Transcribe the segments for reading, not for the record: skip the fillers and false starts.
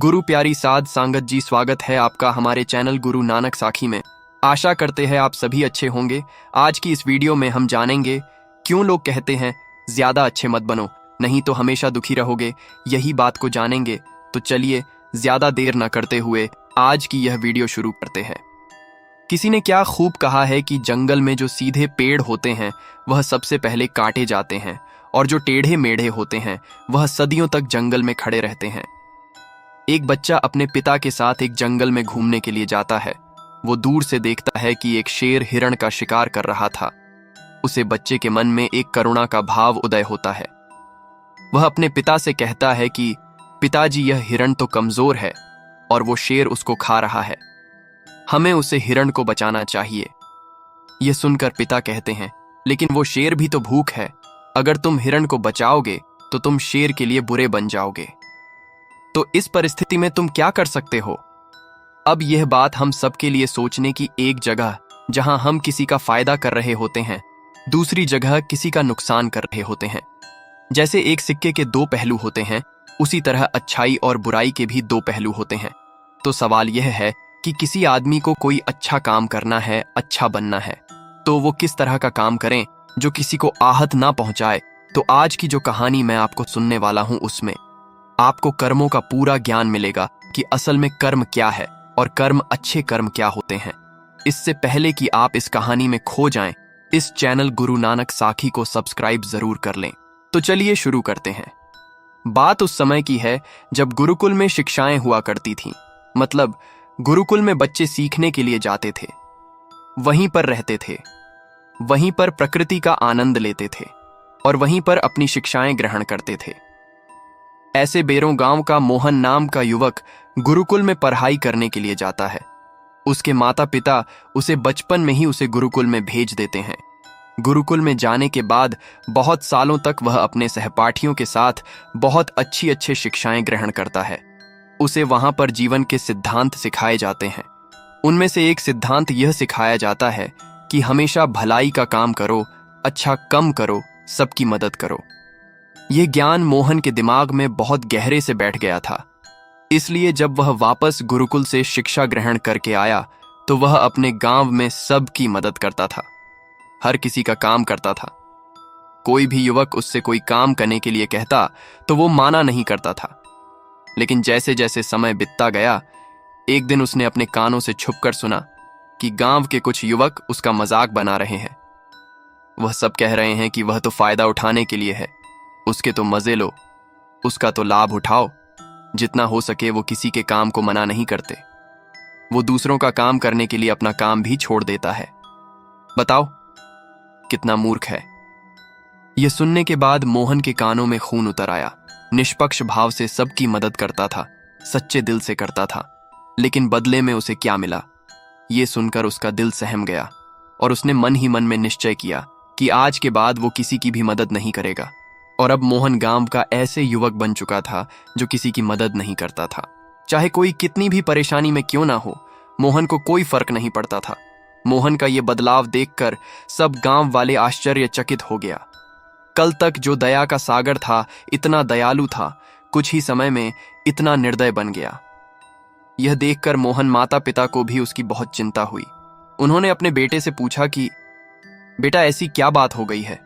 गुरु प्यारी साध सांगत जी, स्वागत है आपका हमारे चैनल गुरु नानक साखी में। आशा करते हैं आप सभी अच्छे होंगे। आज की इस वीडियो में हम जानेंगे क्यों लोग कहते हैं ज्यादा अच्छे मत बनो, नहीं तो हमेशा दुखी रहोगे। यही बात को जानेंगे, तो चलिए ज्यादा देर न करते हुए आज की यह वीडियो शुरू करते हैं। किसी ने क्या खूब कहा है कि जंगल में जो सीधे पेड़ होते हैं वह सबसे पहले काटे जाते हैं, और जो टेढ़े मेढ़े होते हैं वह सदियों तक जंगल में खड़े रहते हैं। एक बच्चा अपने पिता के साथ एक जंगल में घूमने के लिए जाता है। वो दूर से देखता है कि एक शेर हिरण का शिकार कर रहा था। उसे बच्चे के मन में एक करुणा का भाव उदय होता है। वह अपने पिता से कहता है कि पिताजी, यह हिरण तो कमजोर है और वो शेर उसको खा रहा है। हमें उसे हिरण को बचाना चाहिए। यह सुनकर पिता कहते हैं, लेकिन वो शेर भी तो भूख है। अगर तुम हिरण को बचाओगे तो तुम शेर के लिए बुरे बन जाओगे। तो इस परिस्थिति में तुम क्या कर सकते हो? अब यह बात हम सबके लिए सोचने की एक जगह, जहां हम किसी का फायदा कर रहे होते हैं, दूसरी जगह किसी का नुकसान कर रहे होते हैं। जैसे एक सिक्के के दो पहलू होते हैं, उसी तरह अच्छाई और बुराई के भी दो पहलू होते हैं। तो सवाल यह है कि किसी आदमी को कोई अच्छा काम करना है, अच्छा बनना है, तो वो किस तरह का काम करें जो किसी को आहत ना पहुंचाए। तो आज की जो कहानी मैं आपको सुनने वाला हूं, उसमें आपको कर्मों का पूरा ज्ञान मिलेगा कि असल में कर्म क्या है और कर्म अच्छे कर्म क्या होते हैं। इससे पहले कि आप इस कहानी में खो जाएं, इस चैनल गुरु नानक साखी को सब्सक्राइब जरूर कर लें। तो चलिए शुरू करते हैं। बात उस समय की है जब गुरुकुल में शिक्षाएं हुआ करती थीं। मतलब गुरुकुल में बच्चे सीखने के लिए जाते थे, वहीं पर रहते थे, वहीं पर प्रकृति का आनंद लेते थे और वहीं पर अपनी शिक्षाएं ग्रहण करते थे। ऐसे बेरों गांव का मोहन नाम का युवक गुरुकुल में पढ़ाई करने के लिए जाता है। उसके माता पिता उसे बचपन में ही उसे गुरुकुल में भेज देते हैं। गुरुकुल में जाने के बाद बहुत सालों तक वह अपने सहपाठियों के साथ बहुत अच्छी शिक्षाएं ग्रहण करता है। उसे वहां पर जीवन के सिद्धांत सिखाए जाते हैं। उनमें से एक सिद्धांत यह सिखाया जाता है कि हमेशा भलाई का काम करो, अच्छा कम करो, सबकी मदद करो। यह ज्ञान मोहन के दिमाग में बहुत गहरे से बैठ गया था। इसलिए जब वह वापस गुरुकुल से शिक्षा ग्रहण करके आया तो वह अपने गांव में सबकी मदद करता था, हर किसी का काम करता था। कोई भी युवक उससे कोई काम करने के लिए कहता तो वो माना नहीं करता था। लेकिन जैसे जैसे समय बीतता गया, एक दिन उसने अपने कानों से छुपकर सुना कि गांव के कुछ युवक उसका मजाक बना रहे हैं। वह सब कह रहे हैं कि वह तो फायदा उठाने के लिए है, उसके तो मजे लो, उसका तो लाभ उठाओ। जितना हो सके वो किसी के काम को मना नहीं करते। वो दूसरों का काम करने के लिए अपना काम भी छोड़ देता है। बताओ कितना मूर्ख है। यह सुनने के बाद मोहन के कानों में खून उतर आया। निष्पक्ष भाव से सबकी मदद करता था, सच्चे दिल से करता था, लेकिन बदले में उसे क्या मिला, ये सुनकर उसका दिल सहम गया और उसने मन ही मन में निश्चय किया कि आज के बाद वो किसी की भी मदद नहीं करेगा। और अब मोहन गांव का ऐसे युवक बन चुका था जो किसी की मदद नहीं करता था। चाहे कोई कितनी भी परेशानी में क्यों ना हो, मोहन को कोई फर्क नहीं पड़ता था। मोहन का ये बदलाव देखकर सब गांव वाले आश्चर्यचकित हो गया। कल तक जो दया का सागर था, इतना दयालु था, कुछ ही समय में इतना निर्दय बन गया। यह देखकर मोहन माता पिता को भी उसकी बहुत चिंता हुई। उन्होंने अपने बेटे से पूछा कि बेटा, ऐसी क्या बात हो गई है,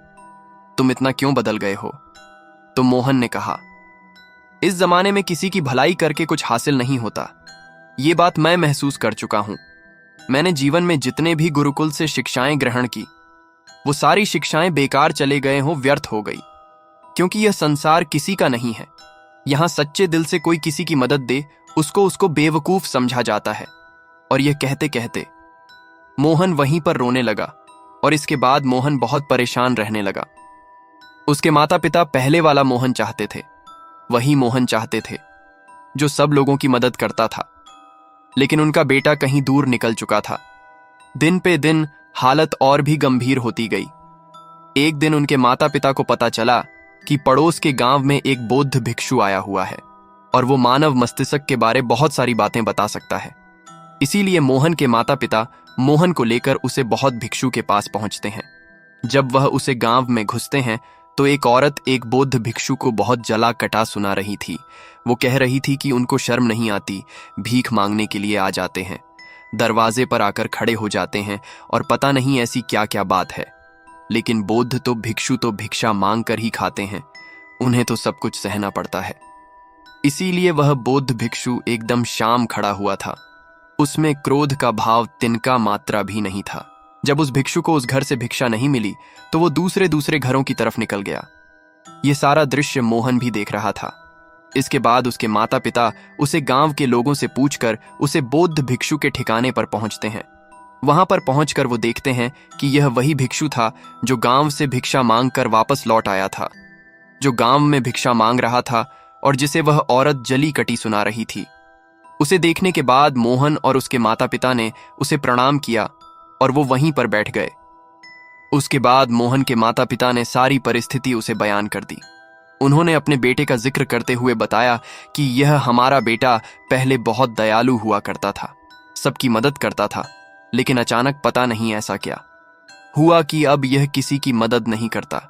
तुम इतना क्यों बदल गए हो? तो मोहन ने कहा, इस जमाने में किसी की भलाई करके कुछ हासिल नहीं होता। ये बात मैं महसूस कर चुका हूं। मैंने जीवन में जितने भी गुरुकुल से शिक्षाएं ग्रहण की, वो सारी शिक्षाएं बेकार चले गए हों, व्यर्थ हो गई। क्योंकि यह संसार किसी का नहीं है। यहां सच्चे दिल से कोई किसी की मदद दे, उसको बेवकूफ समझा जाता है। और यह कहते कहते मोहन वहीं पर रोने लगा। और इसके बाद मोहन बहुत परेशान रहने लगा। उसके माता पिता पहले वाला मोहन चाहते थे, वही मोहन चाहते थे जो सब लोगों की मदद करता था। लेकिन उनका बेटा कहीं दूर निकल चुका था। दिन पे दिन हालत और भी गंभीर होती गई। एक दिन उनके माता पिता को पता चला कि पड़ोस के गांव में एक बौद्ध भिक्षु आया हुआ है और वो मानव मस्तिष्क के बारे बहुत सारी बातें बता सकता है। इसीलिए मोहन के माता पिता मोहन को लेकर उसे बहुत भिक्षु के पास पहुंचते हैं। जब वह उसे गांव में घुसते हैं तो एक औरत एक बौद्ध भिक्षु को बहुत जला कटा सुना रही थी। वो कह रही थी कि उनको शर्म नहीं आती, भीख मांगने के लिए आ जाते हैं, दरवाजे पर आकर खड़े हो जाते हैं और पता नहीं ऐसी क्या क्या बात है। लेकिन बौद्ध तो भिक्षा मांग कर ही खाते हैं, उन्हें तो सब कुछ सहना पड़ता है। इसीलिए वह बौद्ध भिक्षु एकदम शांत खड़ा हुआ था। उसमें क्रोध का भाव तिनका मात्रा भी नहीं था। जब उस भिक्षु को उस घर से भिक्षा नहीं मिली तो वो दूसरे घरों की तरफ निकल गया। ये सारा दृश्य मोहन भी देख रहा था। इसके बाद उसके माता पिता उसे गांव के लोगों से पूछकर उसे बौद्ध भिक्षु के ठिकाने पर पहुंचते हैं। वहां पर पहुंचकर वो देखते हैं कि यह वही भिक्षु था जो गांव से भिक्षा मांगकर वापस लौट आया था, जो गांव में भिक्षा मांग रहा था और जिसे वह औरत जली कटी सुना रही थी। उसे देखने के बाद मोहन और उसके माता पिता ने उसे प्रणाम किया और वो वहीं पर बैठ गए। उसके बाद मोहन के माता पिता ने सारी परिस्थिति उसे बयान कर दी। उन्होंने अपने बेटे का जिक्र करते हुए बताया कि यह हमारा बेटा पहले बहुत दयालु हुआ करता था, सबकी मदद करता था, लेकिन अचानक पता नहीं ऐसा क्या हुआ कि अब यह किसी की मदद नहीं करता।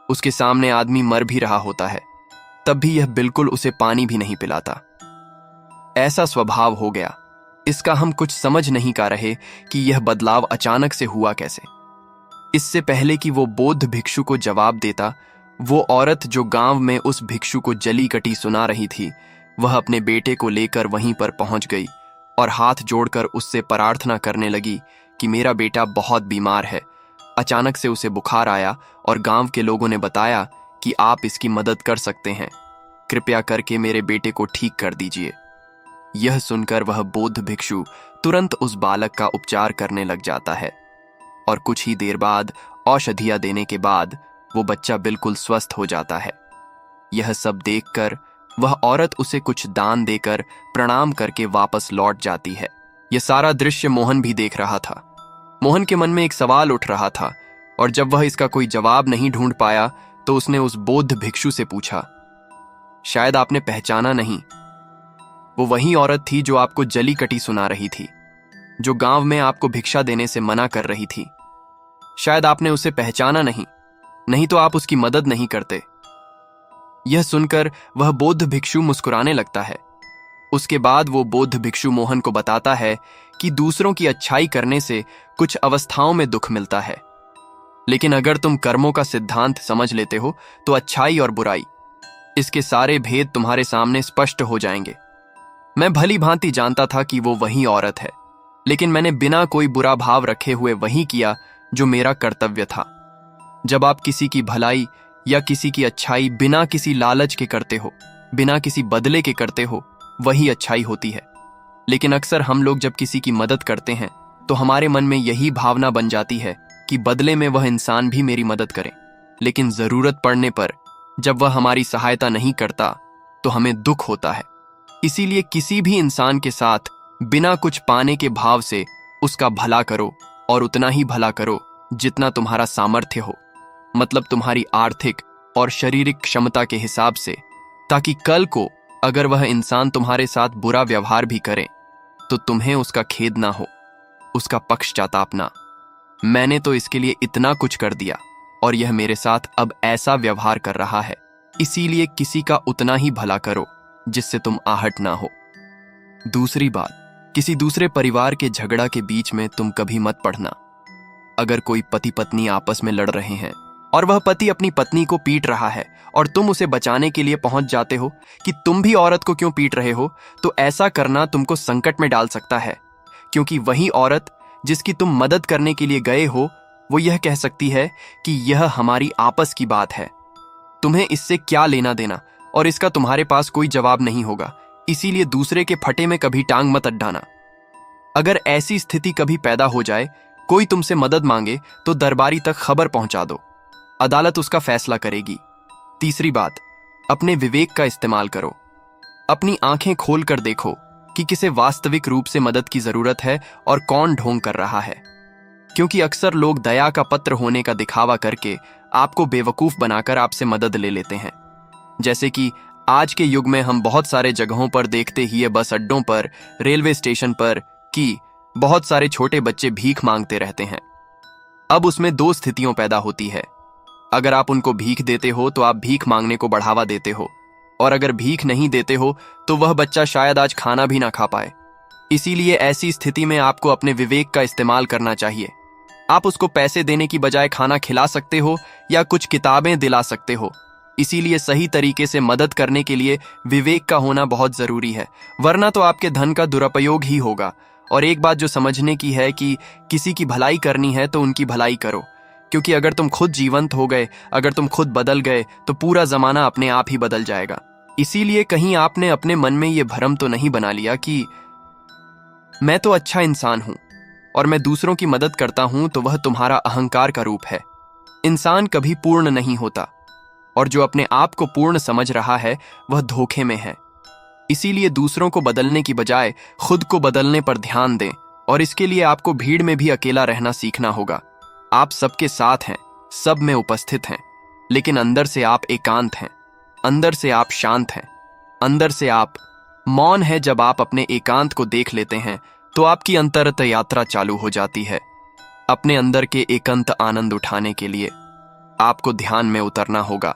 उसके सामने आदमी मर भी रहा होता है, तब भी यह बिल्कुल उसे पानी भी नहीं पिलाता। ऐसा स्वभाव हो गया। इसका हम कुछ समझ नहीं पा रहे कि यह बदलाव अचानक से हुआ कैसे। इससे पहले कि वो बौद्ध भिक्षु को जवाब देता, वो औरत जो गांव में उस भिक्षु को जली कटी सुना रही थी, वह अपने बेटे को लेकर वहीं पर पहुंच गई और हाथ जोड़कर उससे प्रार्थना करने लगी कि मेरा बेटा बहुत बीमार है। अचानक से उसे बुखार आया और गांव के लोगों ने बताया कि आप इसकी मदद कर सकते हैं, कृपया करके मेरे बेटे को ठीक कर दीजिए। यह सुनकर वह बौद्ध भिक्षु तुरंत उस बालक का उपचार करने लग जाता है और कुछ ही देर बाद औषधियां देने के बाद वो बच्चा बिल्कुल स्वस्थ हो जाता है। यह सब देखकर वह औरत उसे कुछ दान देकर प्रणाम करके वापस लौट जाती है। यह सारा दृश्य मोहन भी देख रहा था। मोहन के मन में एक सवाल उठ रहा था और जब वह इसका कोई जवाब नहीं ढूंढ पाया तो उसने उस बौद्ध भिक्षु से पूछा, शायद आपने पहचाना नहीं, वो वही औरत थी जो आपको जली कटी सुना रही थी, जो गांव में आपको भिक्षा देने से मना कर रही थी। शायद आपने उसे पहचाना नहीं तो आप उसकी मदद नहीं करते। यह सुनकर वह बौद्ध भिक्षु मुस्कुराने लगता है। उसके बाद वो बौद्ध भिक्षु मोहन को बताता है कि दूसरों की अच्छाई करने से कुछ अवस्थाओं में दुख मिलता है, लेकिन अगर तुम कर्मों का सिद्धांत समझ लेते हो तो अच्छाई और बुराई, इसके सारे भेद तुम्हारे सामने स्पष्ट हो जाएंगे। मैं भली भांति जानता था कि वो वही औरत है, लेकिन मैंने बिना कोई बुरा भाव रखे हुए वही किया जो मेरा कर्तव्य था। जब आप किसी की भलाई या किसी की अच्छाई बिना किसी लालच के करते हो, बिना किसी बदले के करते हो, वही अच्छाई होती है। लेकिन अक्सर हम लोग जब किसी की मदद करते हैं तो हमारे मन में यही भावना बन जाती है कि बदले में वह इंसान भी मेरी मदद करे, लेकिन जरूरत पड़ने पर जब वह हमारी सहायता नहीं करता तो हमें दुख होता है। इसीलिए किसी भी इंसान के साथ बिना कुछ पाने के भाव से उसका भला करो और उतना ही भला करो जितना तुम्हारा सामर्थ्य हो, मतलब तुम्हारी आर्थिक और शारीरिक क्षमता के हिसाब से, ताकि कल को अगर वह इंसान तुम्हारे साथ बुरा व्यवहार भी करे तो तुम्हें उसका खेद ना हो, उसका पक्षपाताप ना। मैंने तो इसके लिए इतना कुछ कर दिया और यह मेरे साथ अब ऐसा व्यवहार कर रहा है, इसीलिए किसी का उतना ही भला करो जिससे तुम आहट ना हो। दूसरी बात, किसी दूसरे परिवार के झगड़ा के बीच में तुम कभी मत पड़ना। अगर कोई पति पत्नी आपस में लड़ रहे हैं और वह पति अपनी पत्नी को पीट रहा है और तुम उसे बचाने के लिए पहुंच जाते हो कि तुम भी औरत को क्यों पीट रहे हो, तो ऐसा करना तुमको संकट में डाल सकता है, क्योंकि वही औरत जिसकी तुम मदद करने के लिए गए हो वो यह कह सकती है कि यह हमारी आपस की बात है, तुम्हें इससे क्या लेना देना, और इसका तुम्हारे पास कोई जवाब नहीं होगा। इसीलिए दूसरे के फटे में कभी टांग मत अड़ाना। अगर ऐसी स्थिति कभी पैदा हो जाए, कोई तुमसे मदद मांगे तो दरबारी तक खबर पहुंचा दो, अदालत उसका फैसला करेगी। तीसरी बात, अपने विवेक का इस्तेमाल करो। अपनी आंखें खोल कर देखो कि किसे वास्तविक रूप से मदद की जरूरत है और कौन ढोंग कर रहा है, क्योंकि अक्सर लोग दया का पत्र होने का दिखावा करके आपको बेवकूफ बनाकर आपसे मदद ले लेते हैं। जैसे कि आज के युग में हम बहुत सारे जगहों पर देखते ही है, बस अड्डों पर, रेलवे स्टेशन पर, कि बहुत सारे छोटे बच्चे भीख मांगते रहते हैं। अब उसमें दो स्थितियों पैदा होती है। अगर आप उनको भीख देते हो तो आप भीख मांगने को बढ़ावा देते हो, और अगर भीख नहीं देते हो तो वह बच्चा शायद आज खाना भी ना खा पाए। इसीलिए ऐसी स्थिति में आपको अपने विवेक का इस्तेमाल करना चाहिए। आप उसको पैसे देने की बजाय खाना खिला सकते हो या कुछ किताबें दिला सकते हो। इसीलिए सही तरीके से मदद करने के लिए विवेक का होना बहुत जरूरी है, वरना तो आपके धन का दुरुपयोग ही होगा। और एक बात जो समझने की है कि किसी की भलाई करनी है तो उनकी भलाई करो, क्योंकि अगर तुम खुद जीवंत हो गए, अगर तुम खुद बदल गए तो पूरा जमाना अपने आप ही बदल जाएगा। इसीलिए कहीं आपने अपने मन में ये भ्रम तो नहीं बना लिया कि मैं तो अच्छा इंसान हूं और मैं दूसरों की मदद करता हूं, तो वह तुम्हारा अहंकार का रूप है। इंसान कभी पूर्ण नहीं होता, और जो अपने आप को पूर्ण समझ रहा है वह धोखे में है। इसीलिए दूसरों को बदलने की बजाय खुद को बदलने पर ध्यान दें, और इसके लिए आपको भीड़ में भी अकेला रहना सीखना होगा। आप सबके साथ हैं, सब में उपस्थित हैं, लेकिन अंदर से आप एकांत हैं, अंदर से आप शांत हैं, अंदर से आप मौन है। जब आप अपने एकांत को देख लेते हैं तो आपकी अंतरत यात्रा चालू हो जाती है। अपने अंदर के एकांत आनंद उठाने के लिए आपको ध्यान में उतरना होगा।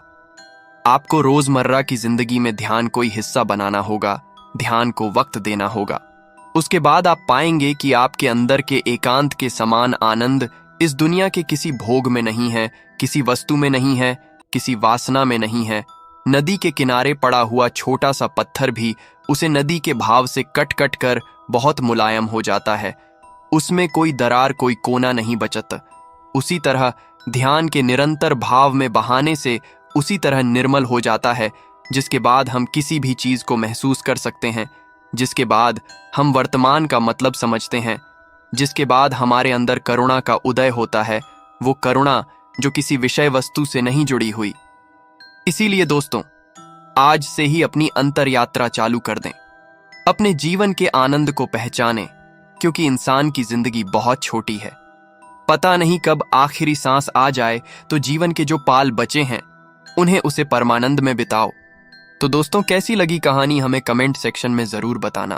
आपको रोजमर्रा की जिंदगी में ध्यान कोई हिस्सा बनाना होगा, ध्यान को वक्त देना होगा। उसके बाद आप पाएंगे कि आपके अंदर के एकांत के समान आनंद इस दुनिया के किसी भोग में नहीं है, किसी वस्तु में नहीं है, किसी वासना में नहीं है। नदी के किनारे पड़ा हुआ छोटा सा पत्थर भी उसे नदी के भाव से कट कट कर बहुत मुलायम हो जाता है। उसमें कोई दरार, कोई कोना नहीं बचता। उसी तरह ध्यान के निरंतर भाव में बहाने से उसी तरह निर्मल हो जाता है, जिसके बाद हम किसी भी चीज को महसूस कर सकते हैं, जिसके बाद हम वर्तमान का मतलब समझते हैं, जिसके बाद हमारे अंदर करुणा का उदय होता है, वो करुणा जो किसी विषय वस्तु से नहीं जुड़ी हुई। इसीलिए दोस्तों, आज से ही अपनी अंतर यात्रा चालू कर दें, अपने जीवन के आनंद को पहचानें, क्योंकि इंसान की जिंदगी बहुत छोटी है। पता नहीं कब आखिरी सांस आ जाए, तो जीवन के जो पाल बचे हैं उन्हें उसे परमानंद में बिताओ। तो दोस्तों, कैसी लगी कहानी हमें कमेंट सेक्शन में जरूर बताना।